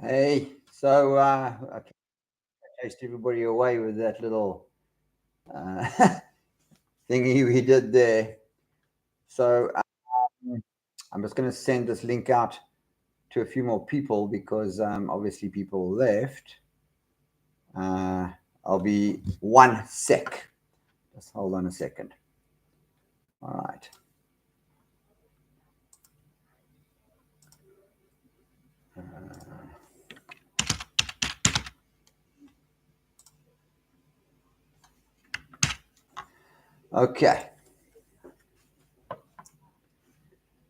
Hey, so I chased everybody away with that little uh, thingy we did there. So I'm just going to send this link out to a few more people because obviously people left. Uh, I'll be 1 sec. Just hold on a second. All right. Okay.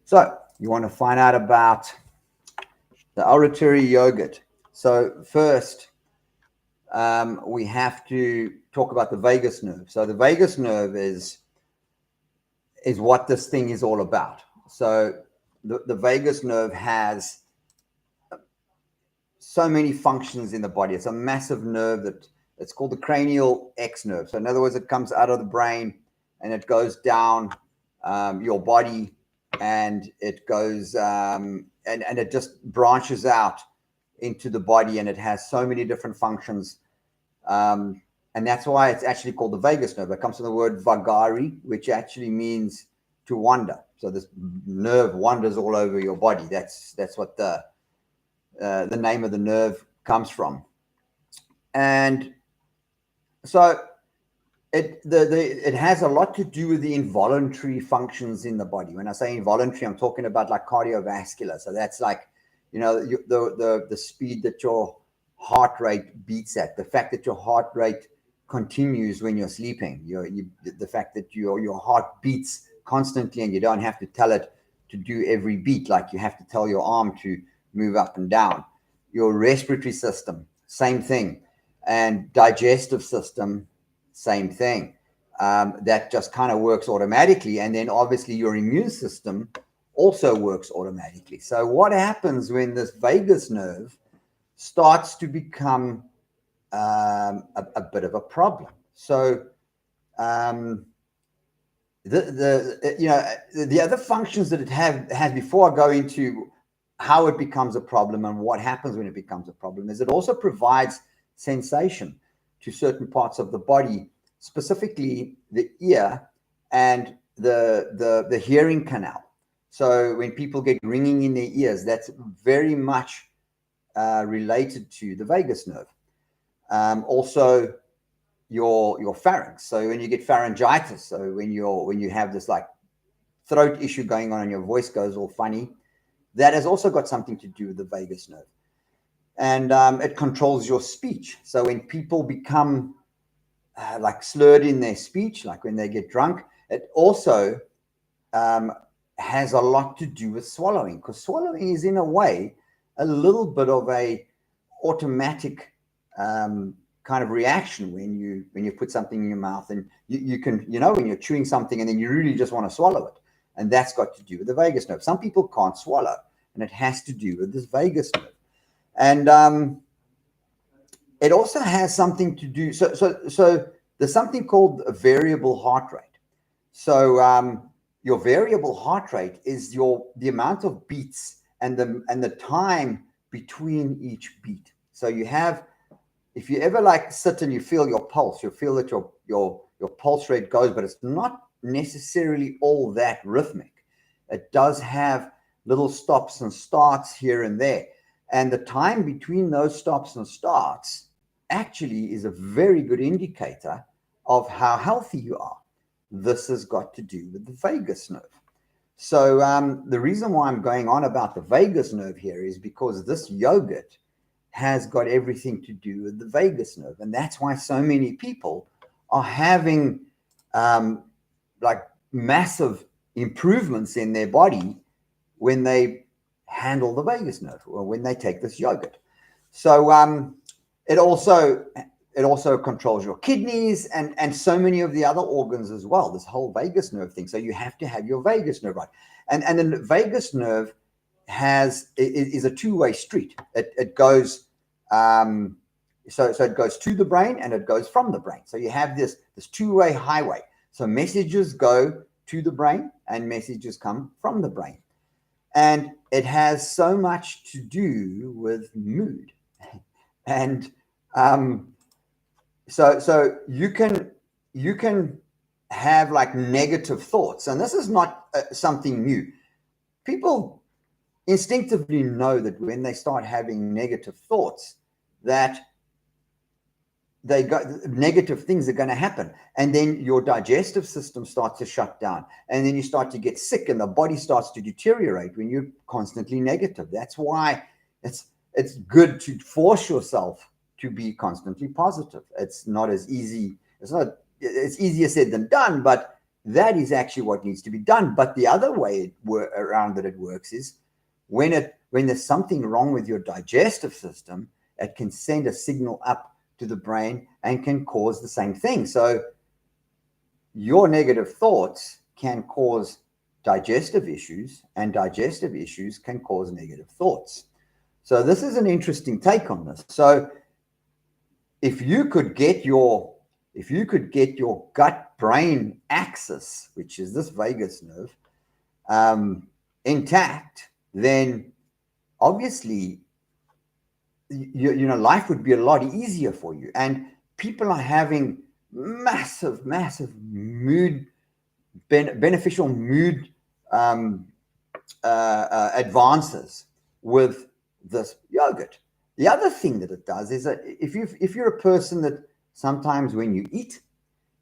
So you want to find out about the auditory yogurt. So first, we have to talk about the vagus nerve. So the vagus nerve is what this thing is all about. So the vagus nerve has so many functions in the body. It's a massive nerve that it's called the cranial X nerve. So in other words, it comes out of the brain and it goes down your body, and it goes and it just branches out into the body, and it has so many different functions. And that's why it's actually called the vagus nerve. It comes from the word vagari, which actually means to wander. So this nerve wanders all over your body. That's what the name of the nerve comes from. And so it has a lot to do with the involuntary functions in the body. When I say involuntary, I'm talking about like cardiovascular. So that's like, the speed that your heart rate beats at, the fact that your heart rate continues when you're sleeping, the fact that your heart beats constantly and you don't have to tell it to do every beat like you have to tell your arm to move up and down. Your respiratory system, same thing, and digestive system, same thing. That just kind of works automatically, and then obviously your immune system also works automatically. So what happens when this vagus nerve starts to become a bit of a problem? So the other functions that it has, before I go into how it becomes a problem and what happens when it becomes a problem, is it also provides sensation to certain parts of the body, specifically the ear and the hearing canal. So when people get ringing in their ears, that's very much related to the vagus nerve. Also, your pharynx. So when you get pharyngitis, so when you have this like throat issue going on and your voice goes all funny, that has also got something to do with the vagus nerve. And it controls your speech. So when people become like slurred in their speech, like when they get drunk, it also has a lot to do with swallowing, because swallowing is in a way a little bit of a automatic kind of reaction when you put something in your mouth, and you can, when you're chewing something and then you really just want to swallow it, and that's got to do with the vagus nerve. Some people can't swallow, and it has to do with this vagus nerve. And it also has something to do, so there's something called a variable heart rate. So your variable heart rate is the amount of beats and the time between each beat. So you have, if you ever like sit and you feel your pulse, you'll feel that your pulse rate goes, but it's not necessarily all that rhythmic. It does have little stops and starts here and there. And the time between those stops and starts actually is a very good indicator of how healthy you are. This has got to do with the vagus nerve. So the reason why I'm going on about the vagus nerve here is because this yogurt has got everything to do with the vagus nerve. And that's why so many people are having like massive improvements in their body when they handle the vagus nerve or when they take this yogurt. So it also controls your kidneys and so many of the other organs as well, this whole vagus nerve thing. So you have to have your vagus nerve right. And the vagus nerve is a two-way street. It goes so it goes to the brain and it goes from the brain. So you have this two-way highway. So messages go to the brain and messages come from the brain. And it has so much to do with mood. And so you can have like negative thoughts, and this is not something new. People instinctively know that when they start having negative thoughts, that they got negative things are going to happen, and then your digestive system starts to shut down, and then you start to get sick, and the body starts to deteriorate when you're constantly negative. That's why it's good to force yourself to be constantly positive. It's not as easy. It's easier said than done, but that is actually what needs to be done. But the other way around that it works is when there's something wrong with your digestive system, it can send a signal up to the brain and can cause the same thing. So your negative thoughts can cause digestive issues, and digestive issues can cause negative thoughts. So this is an interesting take on this. So if you could get your gut brain axis, which is this vagus nerve, intact, then obviously life would be a lot easier for you. And people are having massive mood beneficial mood advances with this yogurt. The other thing that it does is that if you're a person that sometimes when you eat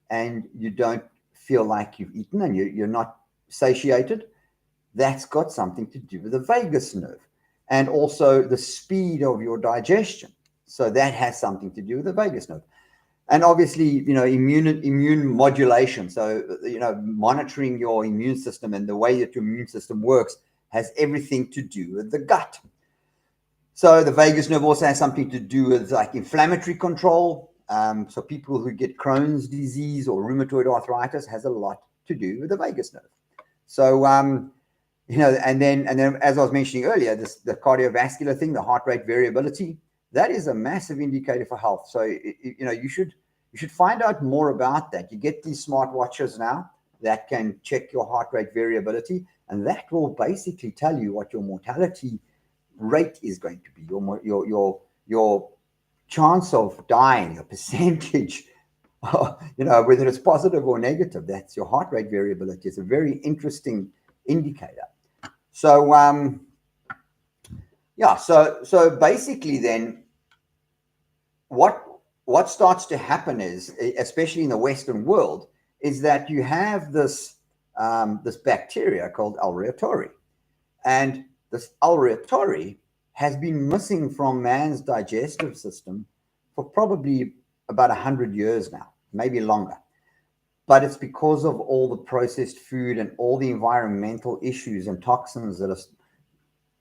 and you don't feel like you've eaten and you're not satiated, that's got something to do with the vagus nerve. And also the speed of your digestion. So that has something to do with the vagus nerve. And obviously, immune modulation. So, monitoring your immune system and the way that your immune system works has everything to do with the gut. So the vagus nerve also has something to do with like inflammatory control. So people who get Crohn's disease or rheumatoid arthritis has a lot to do with the vagus nerve. So, and then as I was mentioning earlier, the cardiovascular thing, the heart rate variability, that is a massive indicator for health. So you should find out more about that. You get these smartwatches now that can check your heart rate variability, and that will basically tell you what your mortality rate is going to be, your chance of dying, your percentage, whether it's positive or negative. That's your heart rate variability. It's a very interesting indicator. So so basically then what starts to happen is, especially in the Western world, is that you have this this bacteria called Escherichia coli, and this Escherichia coli has been missing from man's digestive system for probably about 100 years now, maybe longer. But it's because of all the processed food and all the environmental issues and toxins that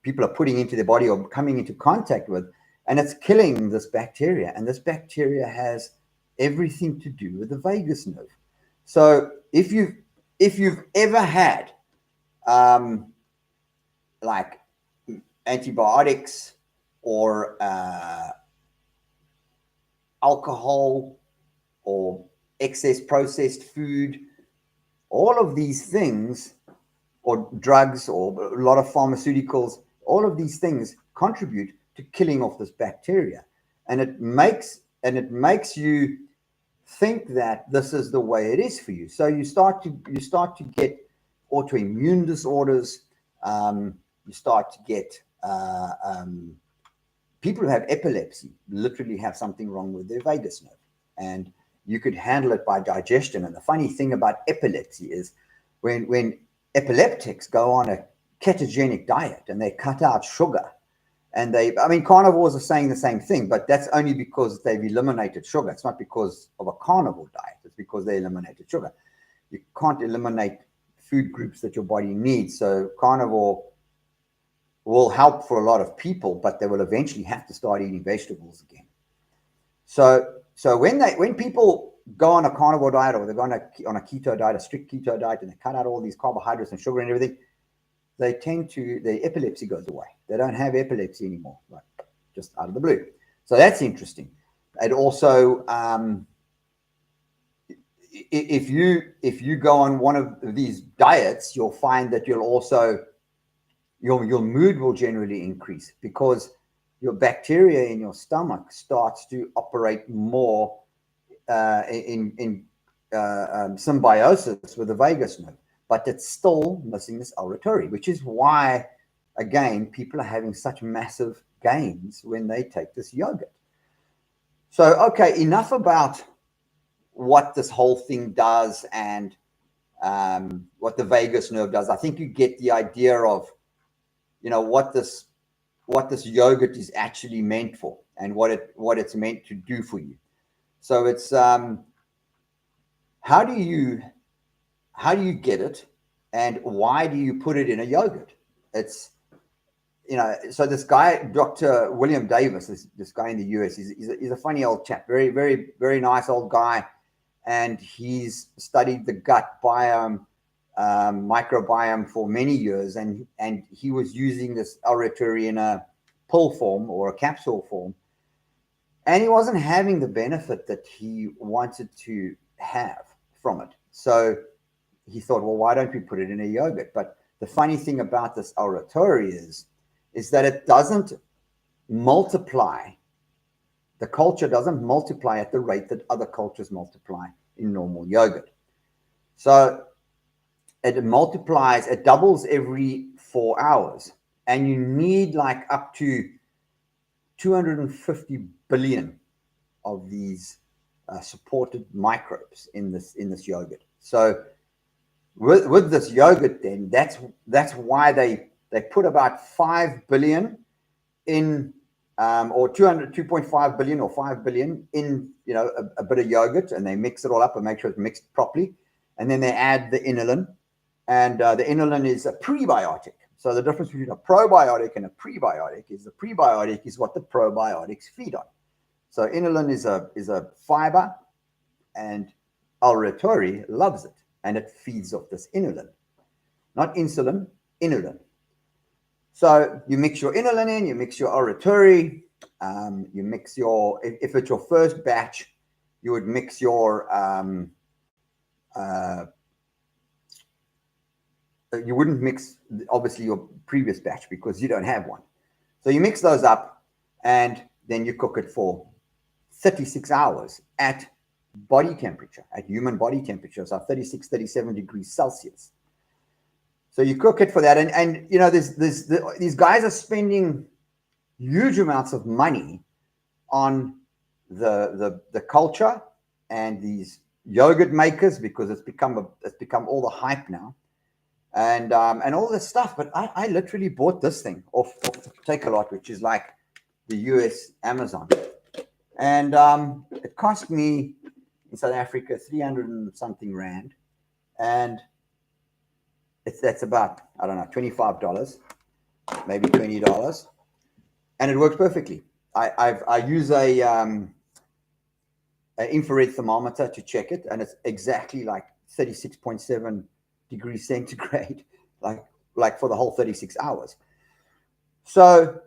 people are putting into their body or coming into contact with, and it's killing this bacteria. And this bacteria has everything to do with the vagus nerve. So if you've ever had like antibiotics or alcohol or excess processed food, all of these things, or drugs, or a lot of pharmaceuticals, all of these things contribute to killing off this bacteria. And it makes you think that this is the way it is for you. So you start to get autoimmune disorders. You start to get people who have epilepsy literally have something wrong with their vagus nerve, and you could handle it by digestion. And the funny thing about epilepsy is when epileptics go on a ketogenic diet and they cut out sugar, and carnivores are saying the same thing, but that's only because they've eliminated sugar. It's not because of a carnivore diet. It's because they eliminated sugar. You can't eliminate food groups that your body needs. So carnivore will help for a lot of people, but they will eventually have to start eating vegetables again. So when people go on a carnivore diet, or they go on a keto diet, a strict keto diet, and they cut out all these carbohydrates and sugar and everything, the epilepsy goes away. They don't have epilepsy anymore, like just out of the blue. So that's interesting. And also, if you go on one of these diets, you'll find that you'll also your mood will generally increase because your bacteria in your stomach starts to operate more in symbiosis with the vagus nerve, but it's still missing this auditory, which is why, again, people are having such massive gains when they take this yogurt. So, okay, enough about what this whole thing does and what the vagus nerve does. I think you get the idea of, what this yogurt is actually meant for and what it's meant to do for you. So it's how do you get it, and why do you put it in a yogurt? It's so this guy, Dr. William Davis, this guy in the US, he's a funny old chap, very, very, very nice old guy, and he's studied the gut biome, microbiome for many years, and he was using this auditory in a pill form or a capsule form, and he wasn't having the benefit that he wanted to have from it. So he thought, well, why don't we put it in a yogurt? But the funny thing about this auditory is that it doesn't multiply. The culture doesn't multiply at the rate that other cultures multiply in normal yogurt. So it multiplies, it doubles every 4 hours, and you need like up to 250 billion of these supported microbes in this yogurt. So with this yogurt, then that's why they put about 5 billion in or 2.5 billion or 5 billion in a bit of yogurt, and they mix it all up and make sure it's mixed properly, and then they add the inulin, and the inulin is a prebiotic. So the difference between a probiotic and a prebiotic is the prebiotic is what the probiotics feed on. So inulin is a fiber, and auditory loves it, and it feeds off this inulin, not insulin, inulin. So you mix your inulin in, you mix your auditory, you mix your, if it's your first batch, you would mix your, you wouldn't mix, obviously, your previous batch because you don't have one. So you mix those up, and then you cook it for 36 hours at body temperature, at human body temperature, so 36, 37 degrees Celsius. So you cook it for that, and these guys are spending huge amounts of money on the culture and these yogurt makers because it's become all the hype now, and all this stuff. But I literally bought this thing off Takealot, which is like the US Amazon, and it cost me in South Africa 300 and something rand, and that's about, I don't know, $25, maybe $20, and it works perfectly. I use an infrared thermometer to check it, and it's exactly like 36.7 degrees centigrade, like for the whole 36 hours. So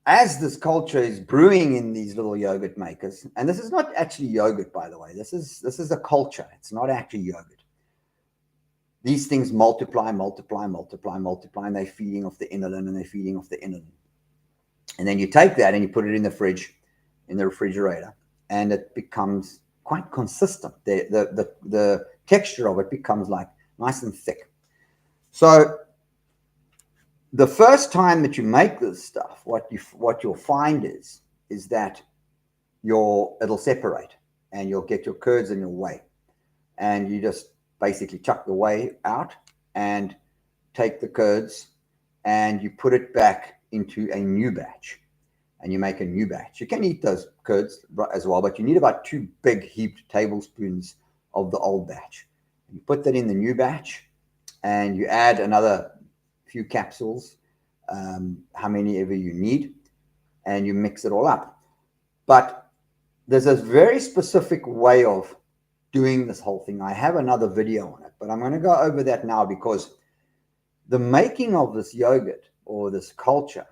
as this culture is brewing in these little yogurt makers, and this is not actually yogurt, by the way, this is a culture. It's not actually yogurt. These things multiply, and they're feeding off the inulin, and then you take that and you put it in the fridge, in the refrigerator, and it becomes quite consistent. The texture of it becomes like nice and thick. So the first time that you make this stuff, what you'll find is that it'll separate, and you'll get your curds and your whey, and you just basically chuck the whey out and take the curds and you put it back into a new batch, and you make a new batch. You can eat those curds as well, but you need about 2 big heaped tablespoons of the old batch. You put that in the new batch, and you add another few capsules, how many ever you need, and you mix it all up. But there's a very specific way of doing this whole thing. I have another video on it, but I'm going to go over that now, because the making of this yogurt or this culture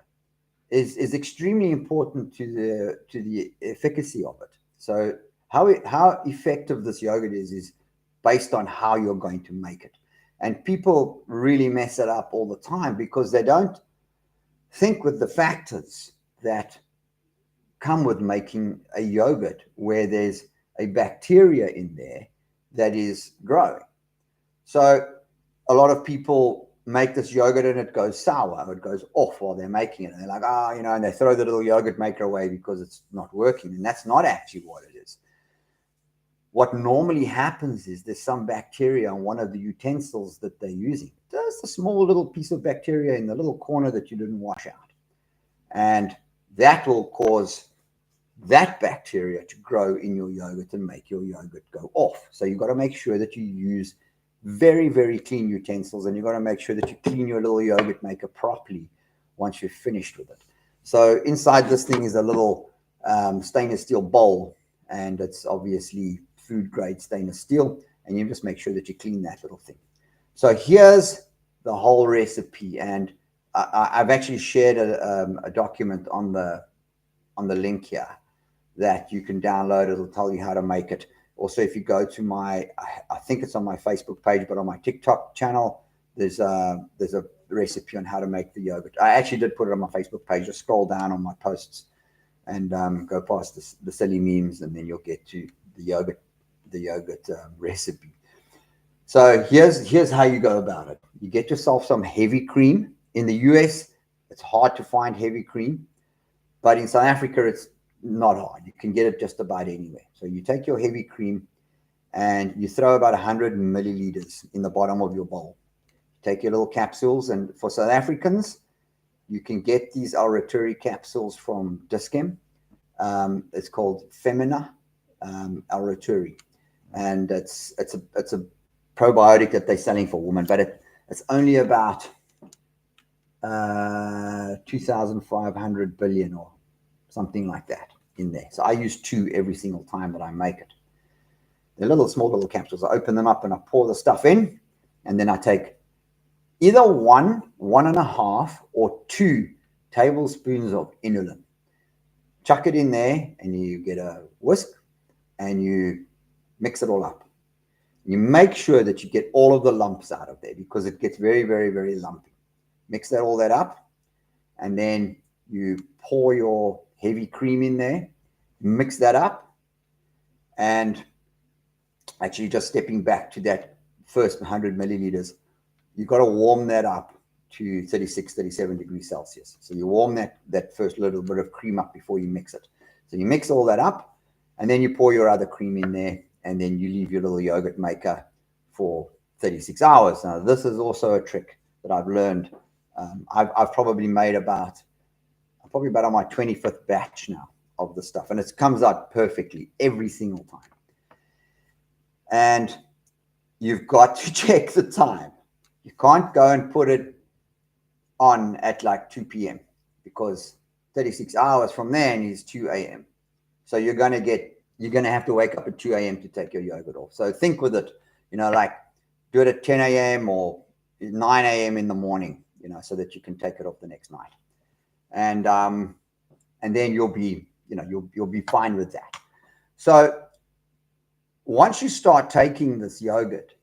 is extremely important to the efficacy of it. So how effective this yogurt is based on how you're going to make it. And people really mess it up all the time because they don't think with the factors that come with making a yogurt where there's a bacteria in there that is growing. So a lot of people make this yogurt and it goes sour, or it goes off while they're making it. And they're like, and they throw the little yogurt maker away because it's not working. And that's not actually what it is. What normally happens is there's some bacteria on one of the utensils that they're using. Just a small little piece of bacteria in the little corner that you didn't wash out. And that will cause that bacteria to grow in your yogurt and make your yogurt go off. So you've got to make sure that you use very, very clean utensils, and you've got to make sure that you clean your little yogurt maker properly once you're finished with it. So inside this thing is a little stainless steel bowl, and it's obviously food grade stainless steel, and you just make sure that you clean that little thing. So here's the whole recipe, and I've actually shared a document on the link here that you can download. It'll tell you how to make it. Also, if you go to I think it's on my Facebook page, but on my TikTok channel, there's a recipe on how to make the yogurt. I actually did put it on my Facebook page. Just scroll down on my posts and go past the silly memes, and then you'll get to the yogurt recipe. So here's how you go about it. You get yourself some heavy cream. In the US, it's hard to find heavy cream, but in South Africa, it's not hard. You can get it just about anywhere. So you take your heavy cream and you throw about 100 milliliters in the bottom of your bowl. Take your little capsules, and for South Africans, you can get these Araturi capsules from Dis-Chem. It's called Femina Araturi, and it's a probiotic that they're selling for women, but it's only about 2,500 billion or something like that in there. So I use 2 every single time that I make it. They're small little capsules. I open them up and I pour the stuff in, and then I take either 1, 1.5, or 2 tablespoons of inulin. Chuck it in there, and you get a whisk, and you mix it all up. You make sure that you get all of the lumps out of there, because it gets very, very, very lumpy. Mix all that up, and then you pour your heavy cream in there, mix that up, and actually just stepping back to that first 100 milliliters, you've got to warm that up to 36, 37 degrees Celsius. So you warm that first little bit of cream up before you mix it. So you mix all that up, and then you pour your other cream in there, and then you leave your little yogurt maker for 36 hours. Now, this is also a trick that I've learned. I've probably made about on my 25th batch now of the stuff, and it comes out perfectly every single time. And you've got to check the time. You can't go and put it on at like 2 p.m. because 36 hours from then is 2 a.m. So you're going to have to wake up at 2 a.m. to take your yogurt off. So think with it, like do it at 10 a.m. or 9 a.m. in the morning, so that you can take it off the next night. And then you'll be fine with that. So once you start taking this yogurt,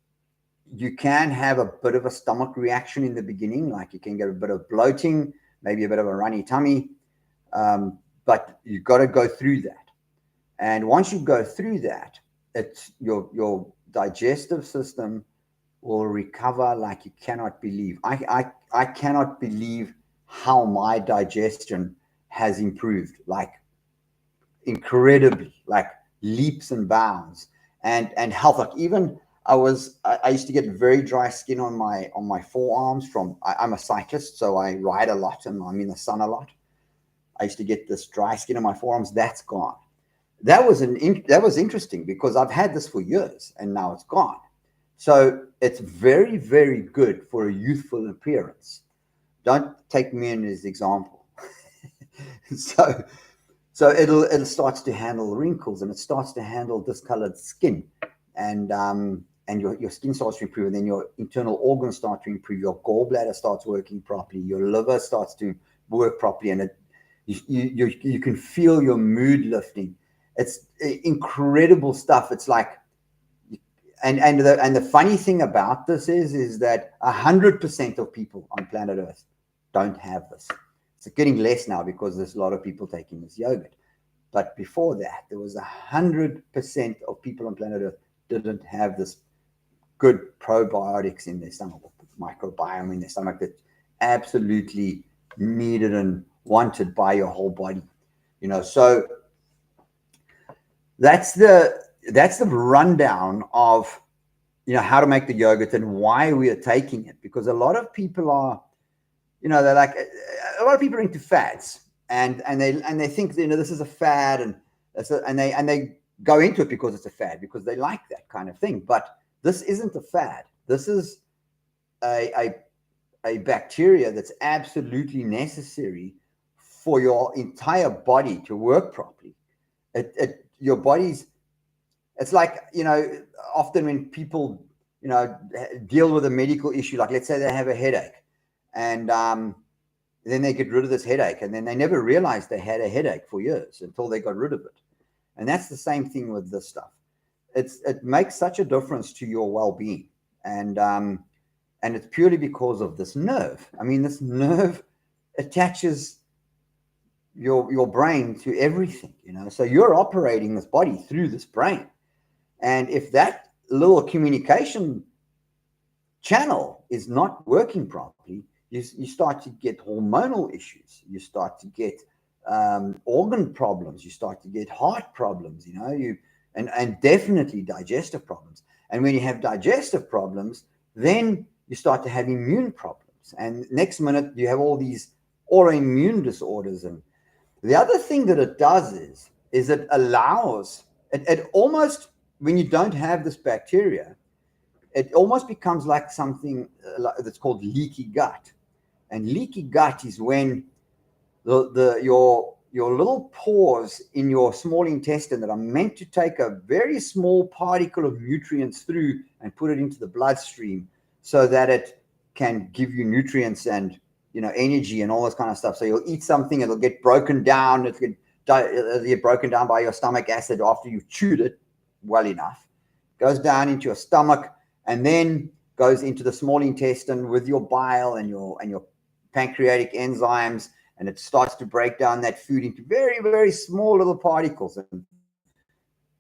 you can have a bit of a stomach reaction in the beginning, like you can get a bit of bloating, maybe a bit of a runny tummy, but you've got to go through that. And once you go through that, it's your digestive system will recover like you cannot believe. I cannot believe how my digestion has improved, like incredibly, like leaps and bounds, and health. Like even I used to get very dry skin on my forearms I'm a cyclist, so I ride a lot and I'm in the sun a lot. I used to get this dry skin on my forearms. That's gone. That was interesting because I've had this for years and now it's gone. So it's very, very good for a youthful appearance. Don't take me in as example. So it starts to handle wrinkles, and it starts to handle discolored skin, and your skin starts to improve, and then your internal organs start to improve. Your gallbladder starts working properly. Your liver starts to work properly, and you can feel your mood lifting. It's incredible stuff. It's like, and the funny thing about this is that 100% of people on planet Earth don't have this. It's getting less now because there's a lot of people taking this yogurt. But before that, there was 100% of people on planet Earth didn't have this good probiotics in their stomach, microbiome in their stomach that absolutely needed and wanted by your whole body. So that's the rundown of how to make the yogurt and why we are taking it, because a lot of people are they're like, a lot of people are into fads, and they think this is a fad, and they go into it because it's a fad, because they like that kind of thing. But this isn't a fad. This is a bacteria that's absolutely necessary for your entire body to work properly. Your body's, it's like, often when people, deal with a medical issue, like let's say they have a headache, and then they get rid of this headache, and then they never realized they had a headache for years until they got rid of it. And that's the same thing with this stuff. It makes such a difference to your well-being, and it's purely because of this nerve. I mean, this nerve attaches your brain to everything, so you're operating this body through this brain. And if that little communication channel is not working properly, you start to get hormonal issues, you start to get organ problems, you start to get heart problems, and definitely digestive problems. And when you have digestive problems, then you start to have immune problems, and next minute you have all these autoimmune disorders. And the other thing that it does is it allows it almost, when you don't have this bacteria, it almost becomes like something that's called leaky gut. And leaky gut is when your little pores in your small intestine that are meant to take a very small particle of nutrients through and put it into the bloodstream so that it can give you nutrients and energy and all this kind of stuff. So you'll eat something, it'll get broken down, it'll get broken down by your stomach acid after you've chewed it well enough, goes down into your stomach, and then goes into the small intestine with your bile and your pancreatic enzymes, and it starts to break down that food into very, very small little particles. And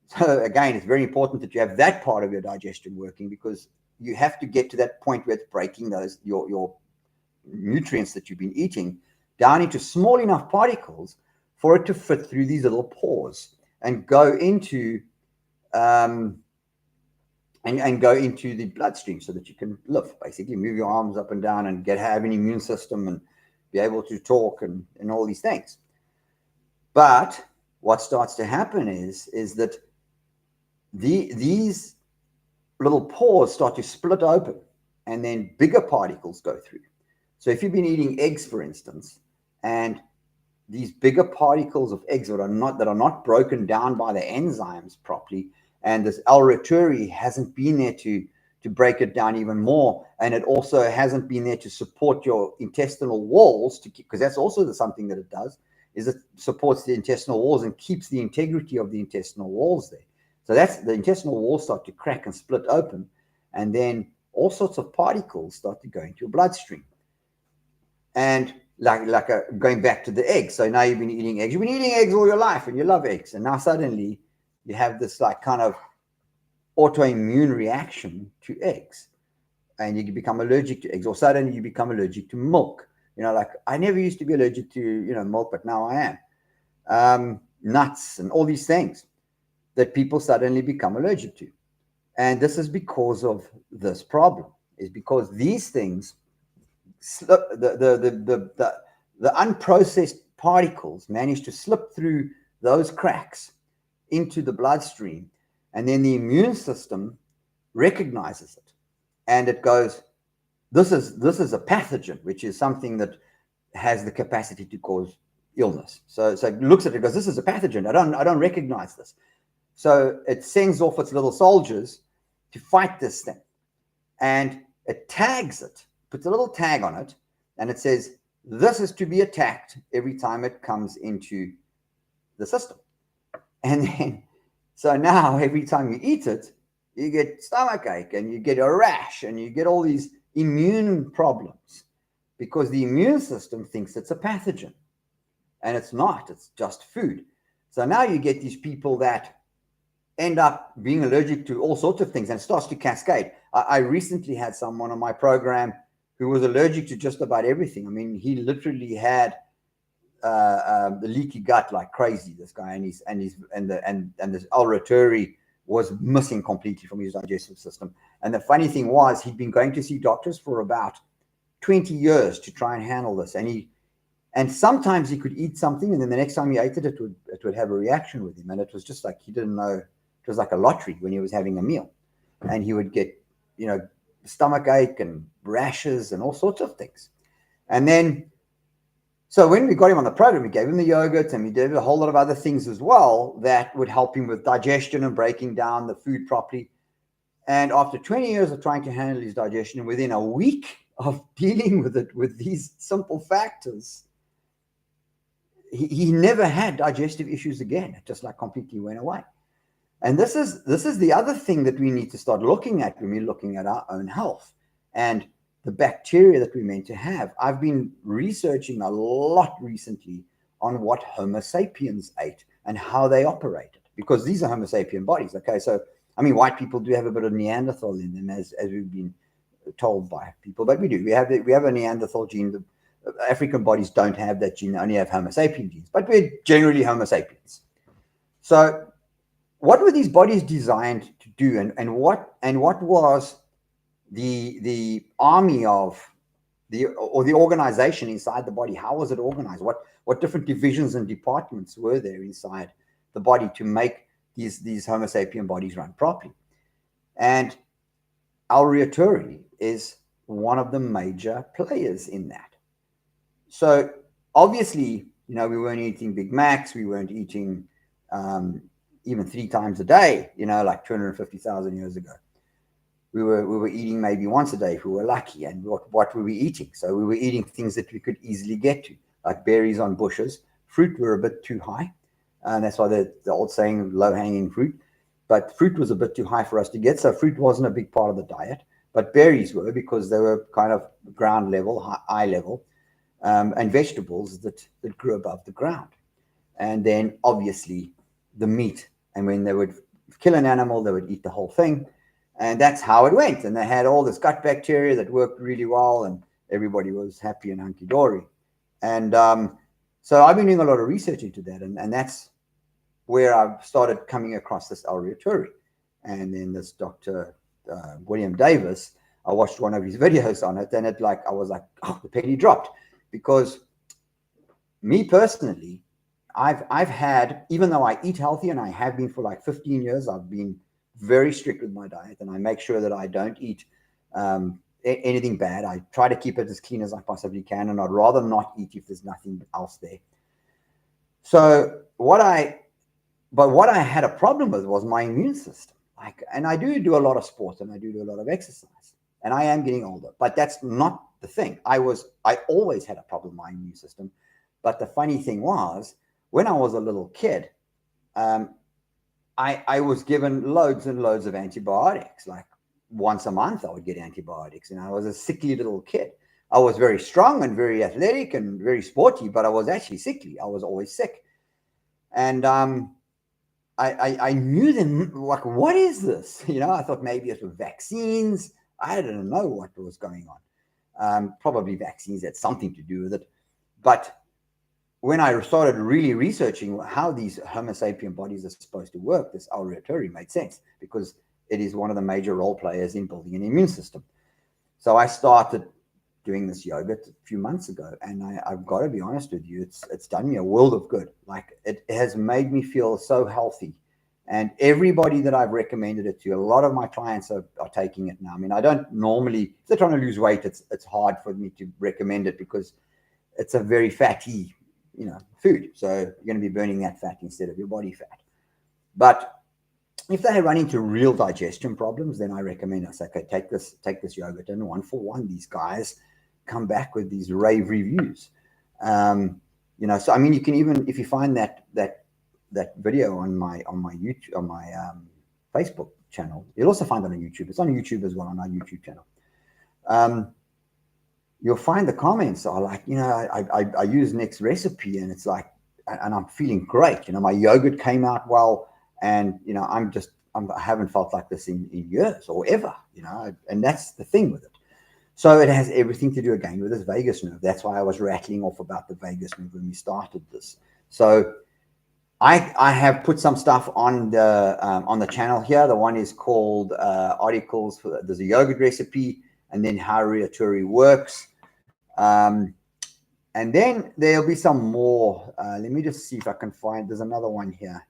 so again, it's very important that you have that part of your digestion working, because you have to get to that point where it's breaking those your nutrients that you've been eating down into small enough particles for it to fit through these little pores and go into and go into the bloodstream, so that you can live, basically move your arms up and down and have an immune system and be able to talk and all these things. But what starts to happen is that these little pores start to split open, and then bigger particles go through. So if you've been eating eggs, for instance, and these bigger particles of eggs that are not broken down by the enzymes properly, and this L. reuteri hasn't been there to break it down even more, and it also hasn't been there to support your intestinal walls, because that's also something that it does, is it supports the intestinal walls and keeps the integrity of the intestinal walls there. So that's the intestinal walls start to crack and split open, and then all sorts of particles start to go into your bloodstream. And going back to the eggs, so now you've been eating eggs. You've been eating eggs all your life, and you love eggs, and now suddenly you have this kind of autoimmune reaction to eggs, and you become allergic to eggs, or suddenly you become allergic to milk. I never used to be allergic to milk, but now I am. Nuts and all these things that people suddenly become allergic to. And this is because of this problem, is because these things, the unprocessed particles manage to slip through those cracks into the bloodstream, and then the immune system recognizes it, and it goes, this is a pathogen, which is something that has the capacity to cause illness. So it looks at it and goes, this is a pathogen. I don't recognize this. So it sends off its little soldiers to fight this thing, and it tags it, puts a little tag on it, and it says, this is to be attacked every time it comes into the system. And then, so now every time you eat it, you get stomachache, and you get a rash, and you get all these immune problems, because the immune system thinks it's a pathogen, and it's not. It's just food. So now you get these people that end up being allergic to all sorts of things, and it starts to cascade. I recently had someone on my program who was allergic to just about everything. I mean, he literally had the leaky gut like crazy. This guy, and this L-reiteri was missing completely from his digestive system. And the funny thing was, he'd been going to see doctors for about 20 years to try and handle this, and sometimes he could eat something, and then the next time he ate it, it would have a reaction with him, and it was just like he didn't know. It was like a lottery when he was having a meal, and he would get, stomach ache and rashes and all sorts of things. And then, so when we got him on the program, we gave him the yogurt, and we did a whole lot of other things as well that would help him with digestion and breaking down the food properly. And after 20 years of trying to handle his digestion, within a week of dealing with it with these simple factors, he never had digestive issues again. It just like completely went away. And this is the other thing that we need to start looking at when we're looking at our own health and the bacteria that we're meant to have. I've been researching a lot recently on what Homo sapiens ate and how they operated, because these are Homo sapien bodies. Okay, so I mean, white people do have a bit of Neanderthal in them, as we've been told by people, but we do. We have a Neanderthal gene. The African bodies don't have that gene; they only have Homo sapien genes. But we're generally Homo sapiens. So, what were these bodies designed to do, and what was the army of the organization inside the body? How was it organized? What different divisions and departments were there inside the body to make these Homo sapien bodies run properly? And L-reiteri is one of the major players in that. So obviously, we weren't eating Big Macs. We weren't eating even 3 times a day, like 250,000 years ago. We were eating maybe once a day if we were lucky. And what were we eating? So we were eating things that we could easily get to, like berries on bushes. Fruit were a bit too high. And that's why the old saying, low-hanging fruit. But fruit was a bit too high for us to get. So fruit wasn't a big part of the diet. But berries were, because they were kind of ground level, eye level, and vegetables that grew above the ground. And then obviously the meat. And when they would kill an animal, they would eat the whole thing. And that's how it went. And they had all this gut bacteria that worked really well, and everybody was happy and hunky-dory. And so I've been doing a lot of research into that. And that's where I've started coming across this L-reiteri. And then this Dr. William Davis, I watched one of his videos on it, and I was like, oh, the penny dropped. Because me personally, I've had, even though I eat healthy, and I have been for like 15 years, I've been very strict with my diet, and I make sure that I don't eat anything bad. I try to keep it as clean as I possibly can, and I'd rather not eat if there's nothing else there. So what I had a problem with was my immune system. And I do a lot of sport, and I do a lot of exercise, and I am getting older, but that's not the thing. I always had a problem with my immune system. But the funny thing was, when I was a little kid, I was given loads and loads of antibiotics. Like once a month, I would get antibiotics, and I was a sickly little kid. I was very strong and very athletic and very sporty, but I was actually sickly. I was always sick. And I knew them, like, what is this? I thought maybe it was vaccines. I didn't know what was going on. Probably vaccines had something to do with it. But when I started really researching how these Homo sapien bodies are supposed to work, this L-reiteri made sense, because it is one of the major role players in building an immune system. So I started doing this yogurt a few months ago, and I've got to be honest with you, it's done me a world of good. Like, it has made me feel so healthy. And everybody that I've recommended it to, a lot of my clients are taking it now. I mean, I don't normally, if they're trying to lose weight, it's hard for me to recommend it, because it's a very fatty food. So you're going to be burning that fat instead of your body fat. But if they run into real digestion problems, then I recommend, I say, okay, take this yogurt, and 1 for 1, these guys come back with these rave reviews. So I mean, you can even, if you find that video on my YouTube, on my Facebook channel, you'll also find it on YouTube. It's on YouTube as well, on our YouTube channel. you'll find the comments are like, I use Nick's recipe and it's like, and I'm feeling great. My yogurt came out well, and I haven't felt like this in years or ever. And that's the thing with it. So it has everything to do again with this vagus nerve. That's why I was rattling off about the vagus nerve when we started this. So I have put some stuff on the channel here. The one is called articles there's a yogurt recipe, and then how Reatori works. And then there'll be some more. Let me just see if I can find, there's another one here.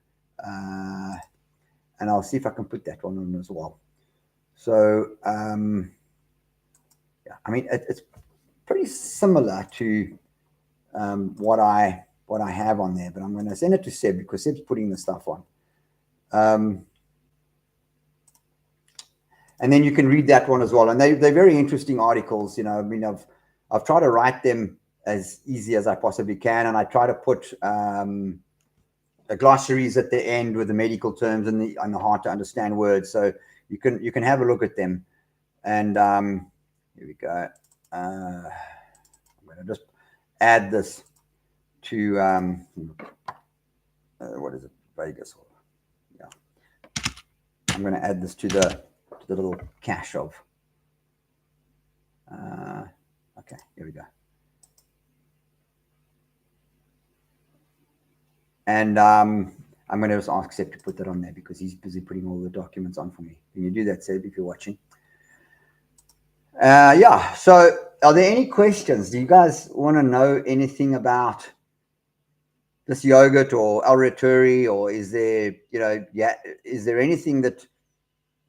And I'll see if I can put that one on as well. So, yeah, I mean, it's pretty similar to what I have on there, but I'm going to send it to Seb because Seb's putting the stuff on. And then you can read that one as well. And they're very interesting articles. I mean, I've tried to write them as easy as I possibly can, and I try to put glossaries at the end with the medical terms and the hard to understand words, so you can have a look at them. And here we go. I'm going to just add this to what is it, Vegas? Yeah, I'm going to add this to the little cache of. Okay, here we go. And I'm going to just ask Seb to put that on there because he's busy putting all the documents on for me. Can you do that, Seb, if you're watching? Yeah, so are there any questions? Do you guys want to know anything about this yogurt or Reatori, or is there, is there anything that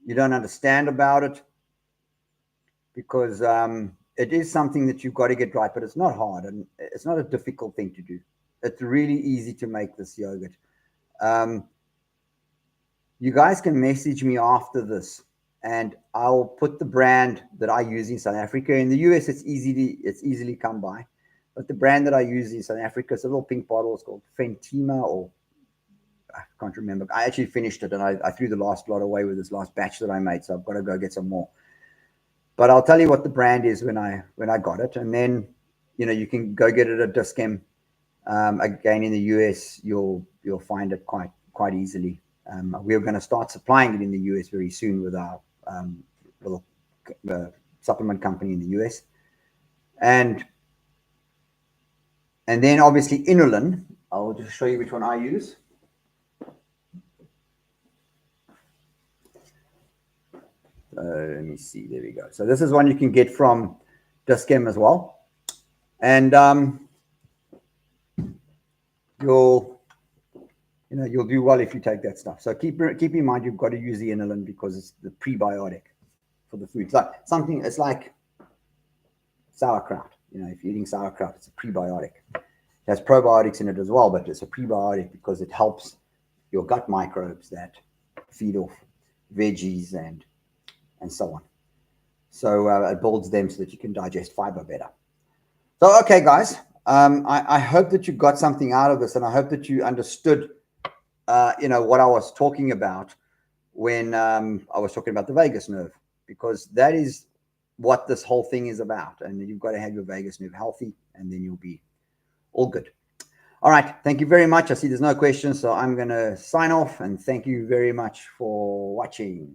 you don't understand about it? Because it is something that you've got to get right, but it's not hard and it's not a difficult thing to do. It's really easy to make this yogurt. You guys can message me after this, and I'll put the brand that I use in South Africa. In the US, it's easily come by, but the brand that I use in South Africa, it's a little pink bottle. It's called Fentima, or I can't remember. I actually finished it, and I threw the last lot away with this last batch that I made, so I've got to go get some more. But I'll tell you what the brand is when I got it, and then you can go get it at Dis-Chem. Again, in the US, you'll find it quite easily. We're going to start supplying it in the US very soon with our little supplement company in the US, and then obviously inulin. I'll just show you which one I use. Let me see. There we go. So this is one you can get from Dis-Chem as well, and you'll do well if you take that stuff. So keep in mind you've got to use the inulin because it's the prebiotic for the food. It's like sauerkraut. If you're eating sauerkraut, it's a prebiotic. It has probiotics in it as well, but it's a prebiotic because it helps your gut microbes that feed off veggies and so on. So it builds them so that you can digest fiber better. So, okay, guys, I hope that you got something out of this, and I hope that you understood, what I was talking about when I was talking about the vagus nerve, because that is what this whole thing is about. And you've got to have your vagus nerve healthy, and then you'll be all good. All right. Thank you very much. I see there's no questions, so I'm going to sign off, and thank you very much for watching.